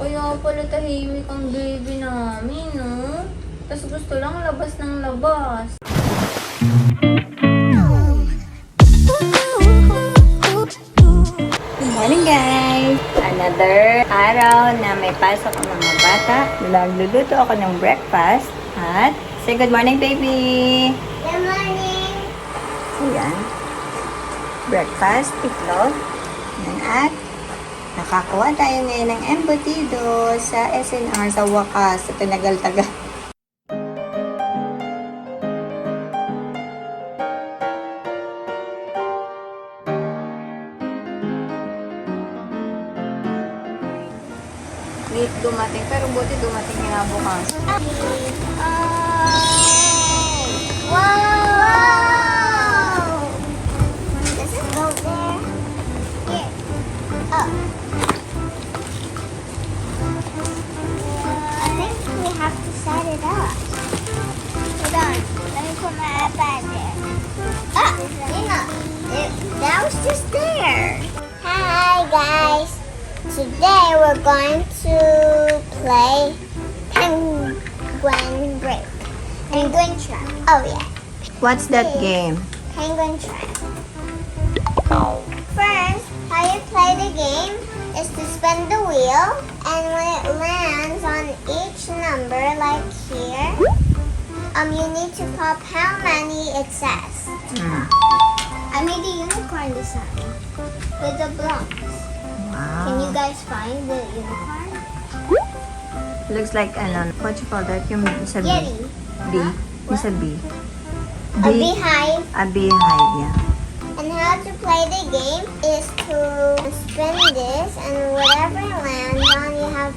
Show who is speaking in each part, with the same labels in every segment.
Speaker 1: Kaya pala tahimik ang baby namin, no? Tapos gusto lang labas ng labas. Good morning, guys! Another araw na may pasok ang mga bata. Nagluluto ako ng breakfast. At say good morning, baby!
Speaker 2: Good morning!
Speaker 1: Ayan. Breakfast, itlog. At nakakuha tayo ngayon ng embutido sa SNR sa wakas. Sa tinagal-tagal. Late dumating, pero buti dumating nga bukas.
Speaker 2: Wow! Does it go there? Here. Oh. I think we have to set it up. Hold on. Let me put my iPad there. Ah! That was just there. Hi, guys. Today we're going to play Penguin Break. Penguin Trap. Oh, yeah.
Speaker 1: What's that game?
Speaker 2: Penguin Trap. First, how you play the game is to spin the wheel, and when it lands on each number, like here, you need to pop how many it says. I made a unicorn design with the blocks.
Speaker 1: Wow.
Speaker 2: Can you guys find the unicorn?
Speaker 1: Looks like, what you call that? Yung sa B.
Speaker 2: Yeti.
Speaker 1: B. Yung sa B.
Speaker 2: A beehive.
Speaker 1: A beehive, yeah.
Speaker 2: And how to play the game is to spin this, and whatever it lands on, you have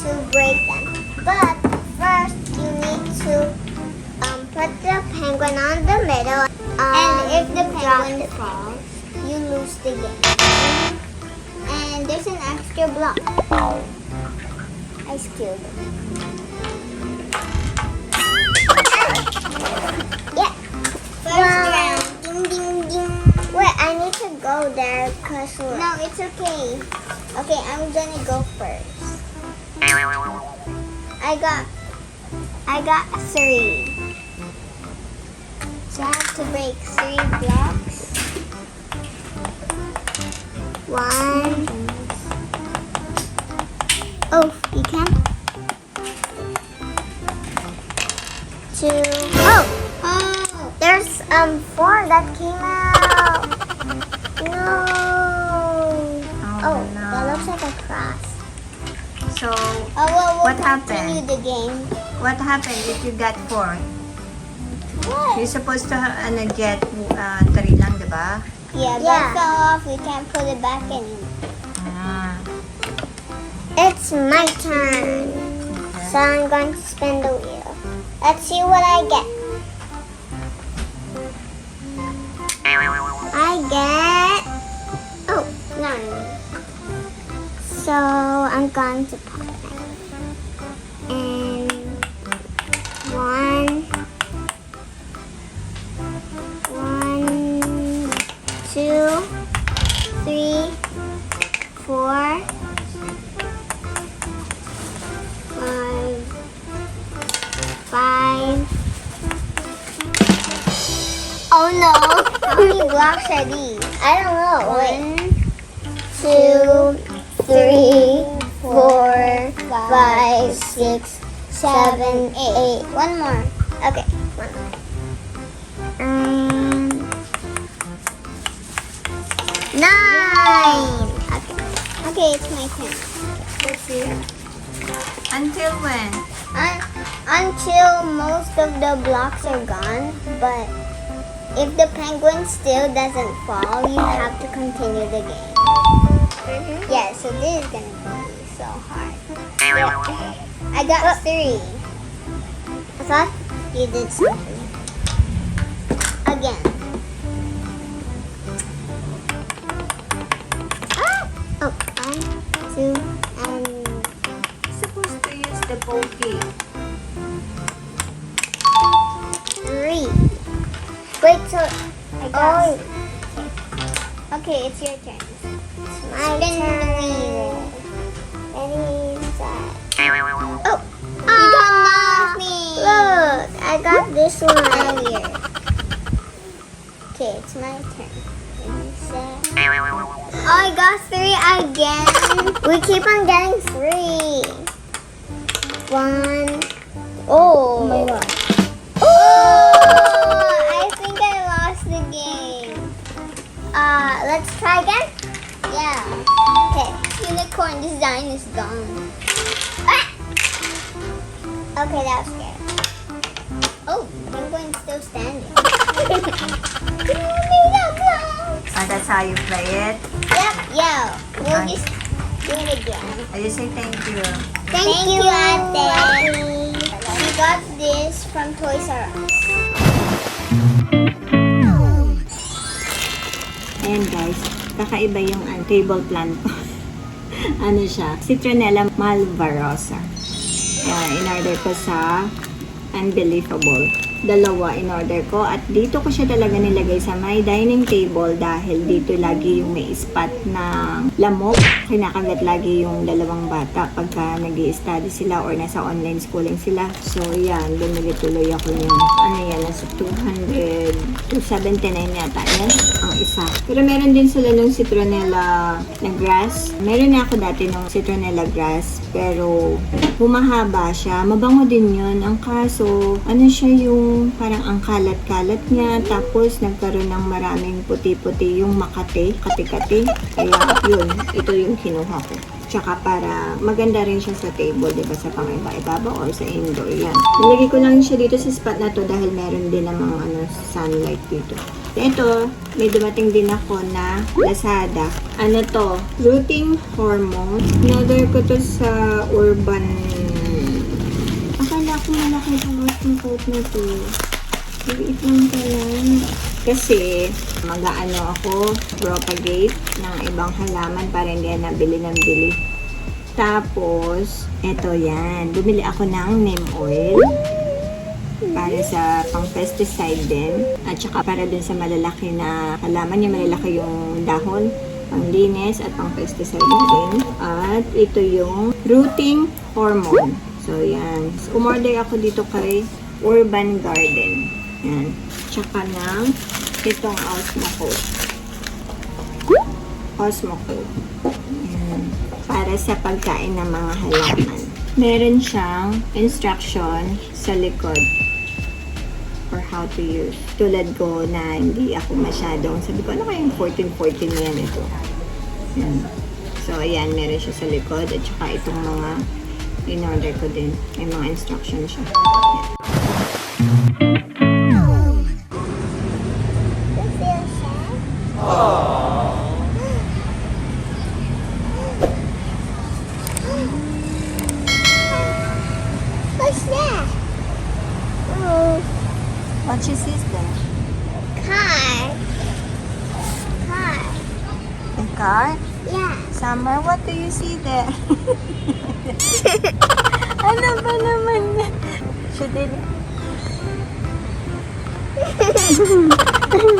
Speaker 2: to break them. But first, you need to put the penguin on the middle. And if the penguin falls, you lose the game. And there's an extra block. I skilled it. Yeah. First round. Ding, ding, ding. Wait, I need to go there because... No, it's okay. Okay, I'm gonna go first. I got 3. So I have to break 3 blocks. 1. Oh, you can. 2. Oh! Oh! There's 4 that came out. No. Oh,
Speaker 1: no.
Speaker 2: that looks like a cross.
Speaker 1: So,
Speaker 2: Oh, well, we'll
Speaker 1: what
Speaker 2: continue
Speaker 1: happened?
Speaker 2: the game.
Speaker 1: What happened if you got 4?
Speaker 2: What?
Speaker 1: You're supposed to get 3 lang, diba?
Speaker 2: Yeah, that fell off. We can't put it back anymore.
Speaker 1: Ah.
Speaker 2: It's my turn. So I'm going to spin the wheel. Let's see what I get. I get... Oh, no. So I'm going to pop it. And 1, 2, 3, 4, 5. Oh no! How many blocks are these? I don't know. 1, 2, 3, 4, 5, 6, 7, 8. One more. Okay, one more. 9. Okay, it's my turn.
Speaker 1: Let's see. Until when?
Speaker 2: Until most of the blocks are gone, but if the penguin still doesn't fall, you have to continue the game. Yeah, so this is gonna be so hard. I got 3. I thought you did something. Again. Oh, 1, 2, and...
Speaker 1: You're supposed to use the pokey.
Speaker 2: 3. Wait, so I got... Okay, it's your turn. It's my turn. Ready? this one earlier. Okay, it's my turn. I got 3 again. We keep on getting 3. 1. Oh my god. Oh! I think I lost the game. Let's try again. Yeah. Okay. Unicorn design is gone. Ah! Okay, that was scary. Oh, penguin's still standing.
Speaker 1: Oh, that's how you play it?
Speaker 2: Yep, yeah. We'll just do it again.
Speaker 1: I just say thank you.
Speaker 2: Thank you, Ate. We got this from Toys R Us.
Speaker 1: Ayan guys, kakaiba yung table plant ko. Ano siya? Citronella Malvarosa. In-order ko sa Unbelievable. 2 in-order ko at dito ko siya talaga nilagay sa my dining table dahil dito lagi yung may spot na lamok. Kinakagat lagi yung 2 bata pagka nag-i-study sila or nasa online schooling sila. So yan, bumili tuloy ako yung nasa 279 yata yan ang isa. Pero meron din sila nung citronella na grass. Meron na ako dati nung citronella grass pero humahaba siya. Mabango din yun. Ang kaso, siya yung parang ang kalat-kalat niya. Tapos, nagkaroon ng maraming puti-puti yung kati-kati. Kaya, yun. Ito yung kinuha ko. Tsaka para maganda rin siya sa table, diba? Sa pang-iba-ibaba or sa indoor. Yan. Nilagay ko lang siya dito sa spot na to dahil meron din namang sunlight dito. Ito, may dumating din ako na Lazada. Ano to? Rooting hormone. In-order ko to sa Urban. Akala ko malaki sa yung coat na to. Liit lang pala. Kasi, ako, propagate ng ibang halaman para hindi nabili ng bili. Tapos, eto yan. Bumili ako ng neem oil para sa pang-pesticide din. At saka para dun sa malalaki na halaman, yung malalaki yung dahon, panglinis at pang-pesticide din. At ito yung rooting hormone. So, yan. So, umorder ako dito kay Urban Garden. Yan. Tsaka ng itong Osmo Coat. Yan. Para sa pagkain ng mga halaman. Meron siyang instruction sa likod for how to use. Tulad ko na hindi ako masyadong, sabi ko, ano kayong 14-14 na yan ito? Yan. So, ayan, meron siya sa likod. At saka itong mga in-order ko din. May mga instructions siya.
Speaker 2: What's that? Oh,
Speaker 1: What she sees there?
Speaker 2: car. Car.
Speaker 1: A car?
Speaker 2: Yeah.
Speaker 1: Summer, what do you see there? Ano ba naman? She did.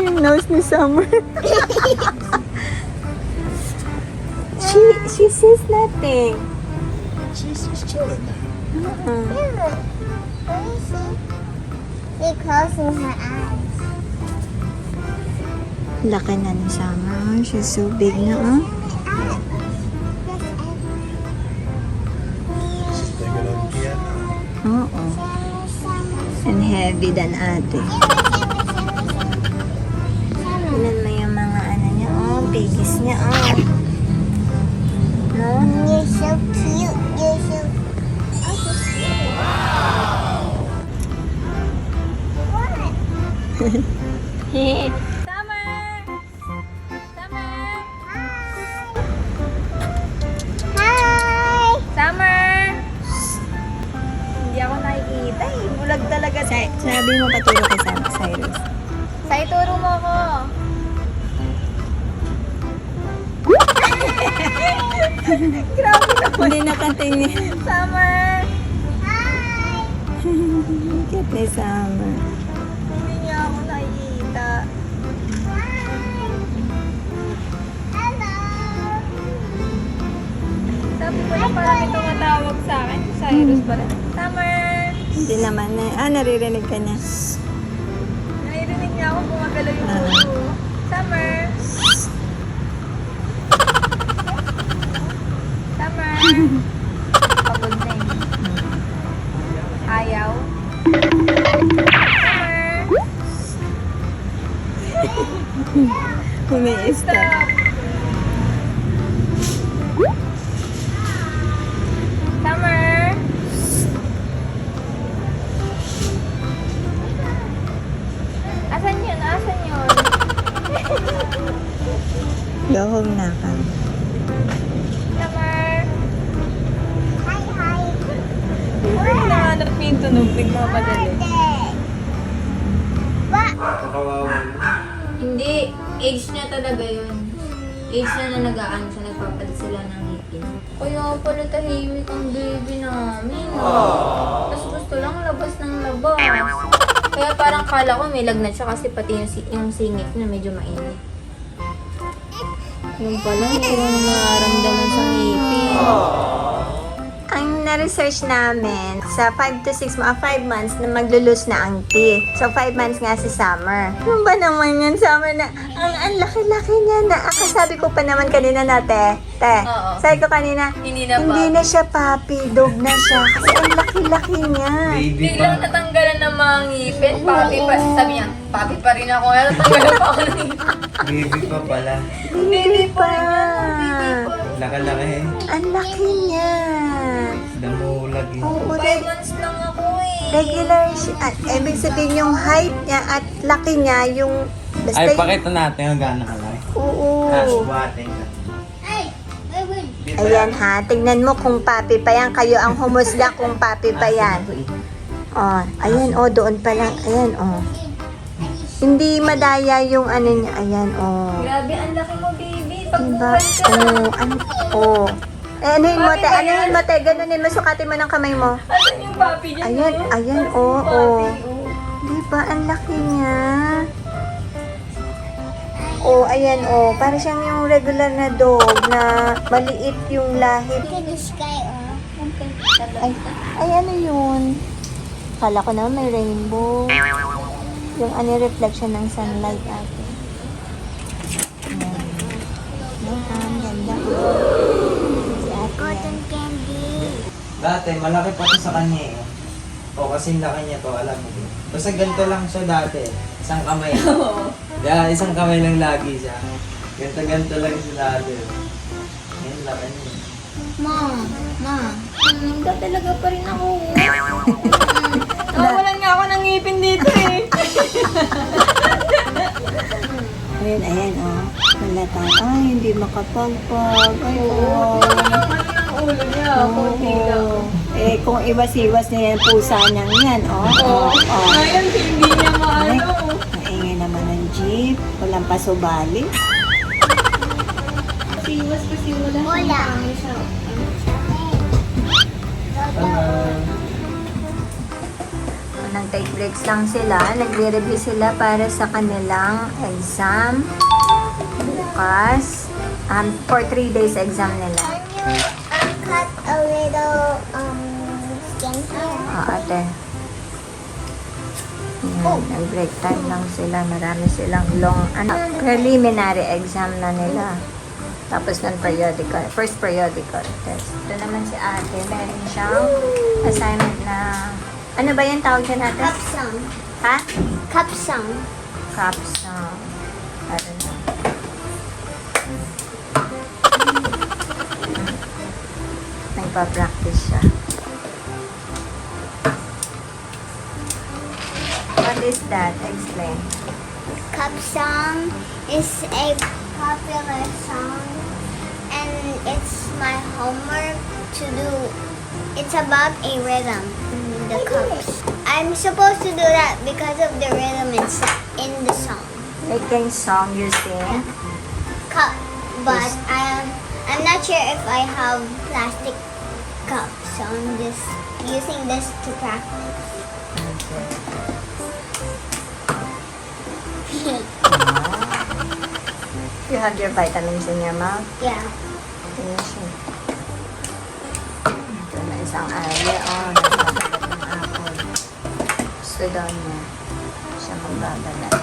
Speaker 1: Yung nose ni Summer. She sees nothing.
Speaker 3: She's just chilling there.
Speaker 2: Yeah. What do you see? They're closing her eyes.
Speaker 1: Laki na ni Summer. She's so big na, huh?
Speaker 3: She's bigger than piano.
Speaker 1: Oo. And heavy than ate. Tignan mo yung mga niya, babies niya, No?
Speaker 2: You're so cute. You're so... Oh, she's cute. What?
Speaker 1: Summer! Summer!
Speaker 2: Hi!
Speaker 1: Summer! Hindi ako nakikita eh. Bulag talaga. Sabi mo paturo kay Cyrus. Say, turo mo ako. Grabe naman. Hindi nakatingin. Summer!
Speaker 2: Hi!
Speaker 1: Cute ni Summer. Hindi niya ako nakikita.
Speaker 2: Hello!
Speaker 1: Sabi ko na parang ito matawag sa akin. Cyrus pala. Summer! Hindi naman. Naririnig ka niya. niya ako gumagalaw yung ulo. Summer! Summer! Pagod na eh. Ayaw. Summer! Umi-stop. Summer! Asan yun? Asan yun? Go home na ka. Summer!
Speaker 2: Hi, hi.
Speaker 1: Ay, nahanap niya yung tunog. Nagmamadali.
Speaker 3: Kawawa mo.
Speaker 4: Hindi, age na talaga yun. Age na nag-aano siya, nagpapalit sila ng ngipin. Kaya pala tahimik ang baby namin. Tapos gusto lang labas ng labas. Kaya parang kala ko may lagnat siya kasi pati yung singit na medyo mainit. Yung pala, mayroong nararamdaman sa ngipin.
Speaker 1: Ang na-research namin, sa 5 to 6, mga 5 months na maglulus na ang teeth. So, 5 months nga si Summer. Ano ba naman yun, Summer, na ang laki-laki niya na. Sabi ko pa naman kanina na, te.
Speaker 4: Oo.
Speaker 1: Sabi ko kanina,
Speaker 4: Hindi na
Speaker 1: hindi
Speaker 4: pa.
Speaker 1: na siya puppy, dog na siya. Kasi ang laki-laki niya.
Speaker 3: Baby pa.
Speaker 4: Biglang natanggalan ng mga ngipin. Papi pa. Sabi niya, papi pa rin ako. Kaya natanggalan pa ako ng ngipin.
Speaker 3: Baby pa pala.
Speaker 1: Baby pa.
Speaker 3: Laki-laki eh.
Speaker 1: Ang laki niya.
Speaker 3: Damulag eh.
Speaker 1: Oo,
Speaker 4: 5 months lang ako eh.
Speaker 1: regular siya. At ibig sabihin yung height niya at laki niya, yung basta
Speaker 3: Ay, pakita natin ang gano'n kalaki.
Speaker 1: Oo.
Speaker 3: Buhating ka.
Speaker 2: Hey, wait.
Speaker 1: Ayan ha, tingnan mo kung papi pa yan. Kayo ang humusga kung papi pa yan. Oh, ayan oh, doon pa lang. Ayan oh. Hindi madaya yung ano niya. Ayan oh.
Speaker 4: Grabe, ang laki mo baby.
Speaker 1: Diba?
Speaker 4: Pagbuhay ka.
Speaker 1: Oh, ano, oh. Eh, anuhin mo, te. Anuhin mo, te. Ganunin mo. Sukatin mo ng kamay mo.
Speaker 4: Asan yung papi dyan?
Speaker 1: Ayan, ayan, oh, oh. Diba? Ang laki niya. Oh, ayan, oh. Para siyang yung regular na dog na maliit yung lahi.
Speaker 2: Look at the sky, oh.
Speaker 1: Ay, ay, ano yun? Kala ko naman may rainbow. Yung ano, reflection ng sunlight ate. Ayan. Ayan, ganda. Si ate
Speaker 2: Cotton
Speaker 1: yan.
Speaker 2: candy.
Speaker 3: Dati, malaki pa to sa kanya eh. O, kasing laki niya to, alam mo. Basta ganito lang siya dati. Isang kamay. Yeah, isang kamay lang lagi siya. Ganito lang siya dati. Ngayon, laki niya.
Speaker 4: Ma. Hindi talaga pa rin ako. Nawalan nga ako ng ngipin dito eh.
Speaker 1: Ayan, ayan, oh. Malata. Ay, hindi makapagpag. Ay, oh.
Speaker 4: Ang ulo niya, konti lang.
Speaker 1: Eh, kung iwas-iwas niya yung pusa niyang yan, oh.
Speaker 4: Oo. Ngayon, hindi niya
Speaker 1: Ay,
Speaker 4: maano.
Speaker 1: maingay naman ng jeep. Walang pasubali.
Speaker 4: Siwas kasi wala
Speaker 2: Wala.
Speaker 4: siya.
Speaker 1: Nag-take breaks lang sila. Nagre-review sila para sa kanilang exam. Bukas. For 3 days exam nila.
Speaker 2: Can you cut a little skin here?
Speaker 1: Ate. Yan, nag-break time lang sila. Marami silang preliminary exam na nila. Tapos ng periodical, first periodical test. Ito naman si ate, meron siyang assignment na, ano ba yung tawag dyan ate?
Speaker 2: Capsum.
Speaker 1: Ha?
Speaker 2: Capsum.
Speaker 1: Capsum. Ano na? Nagpa-practice siya. What is that? Explain.
Speaker 2: Capsum is a popular song, and it's my homework to do. It's about a rhythm in the cups. I'm supposed to do that because of the rhythm in the song.
Speaker 1: Making song you sing.
Speaker 2: Cup, but I'm not sure if I have plastic cups, so I'm just using this to practice.
Speaker 1: You have your vitamins in your mouth.
Speaker 2: Yeah.
Speaker 1: Yes. Ito na isang area. Oh, nagbabalat ng apple. Gusto daw niya. Siya magbabalat.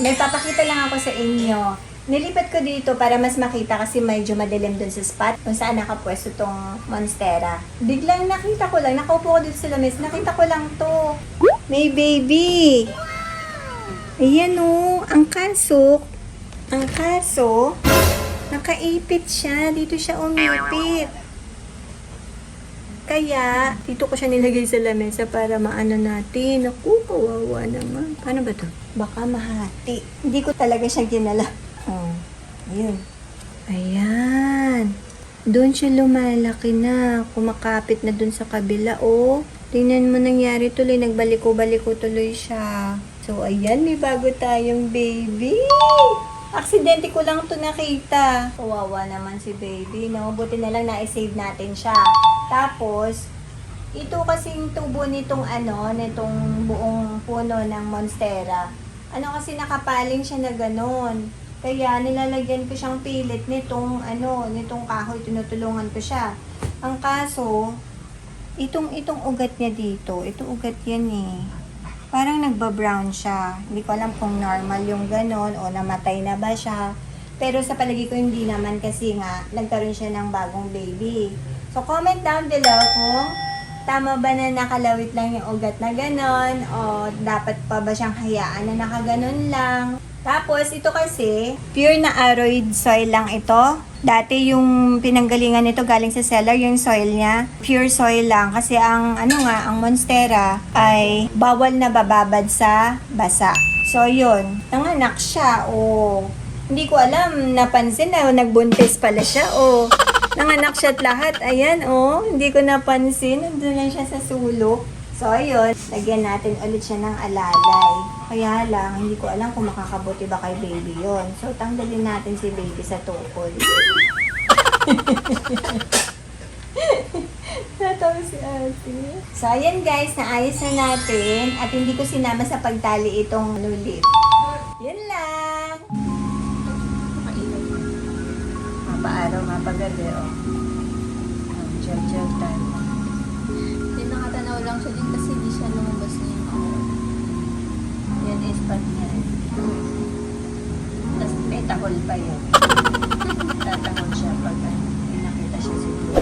Speaker 1: May papakita lang ako sa inyo. Nilipat ko dito para mas makita kasi medyo madilim dun sa spot kung saan nakapwesto tong monstera. Biglang nakita ko lang, nakaupo ko dito sa lamis, nakita ko lang to. May baby! Ayan o, ang kaso, nakaipit siya. Dito siya umipit. Kaya, dito ko siya nilagay sa lamesa para maano natin. Naku, kawawa naman. Paano ba to? Baka mahati. Hindi ko talaga siya ginala. Oh, ayun. Ayan. Doon siya lumalaki na. Kumakapit na doon sa kabila. Oh, tingnan mo nangyari tuloy. Nagbaliko-baliko tuloy siya. So, ayan. May bago tayong baby. Aksidente ko lang to nakita. Kawawa naman si baby, no? Buti na lang na-save natin siya. Tapos, ito kasing tubo nitong nitong buong puno ng monstera. Kasi nakapaling siya na ganon. Kaya nilalagyan ko siyang pilit nitong kahoy, tinutulungan ko siya. Ang kaso, itong ugat niya dito, ito ugat yan eh. Parang nagba-brown siya. Hindi ko alam kung normal yung ganon o namatay na ba siya. Pero sa palagi ko hindi naman kasi nga nagkaroon siya ng bagong baby. So comment down below kung tama ba na nakalawit lang yung ugat na ganon o dapat pa ba siyang hayaan na nakaganon lang. Tapos ito kasi pure na aroid soil lang ito. Dati yung pinanggalingan nito galing sa seller, yung soil niya, pure soil lang. Kasi ang monstera ay bawal na bababad sa basa. So yun, nanganak siya. Hindi ko alam, napansin na nagbuntis pala siya. Nanganak siya at lahat. Ayan, hindi ko napansin. Nandun lang siya sa sulok. So ayun, lagyan natin ulit siya ng alalay. Kaya lang, hindi ko alam kung makakabuti ba kay baby yon. So tanggalin natin si baby sa tukol. Natawa si ate. So ayan guys, naayos na natin. At hindi ko sinama sa pagtali itong lip. Yun lang. Mapaaraw, mapagabi. Gel time.
Speaker 4: Nakatanaw lang siya din kasi di siya lumabas niya yung araw.
Speaker 1: Yan is part niya. Tapos may tahol pa yun. Tatahol siya pag nakita siya siguro.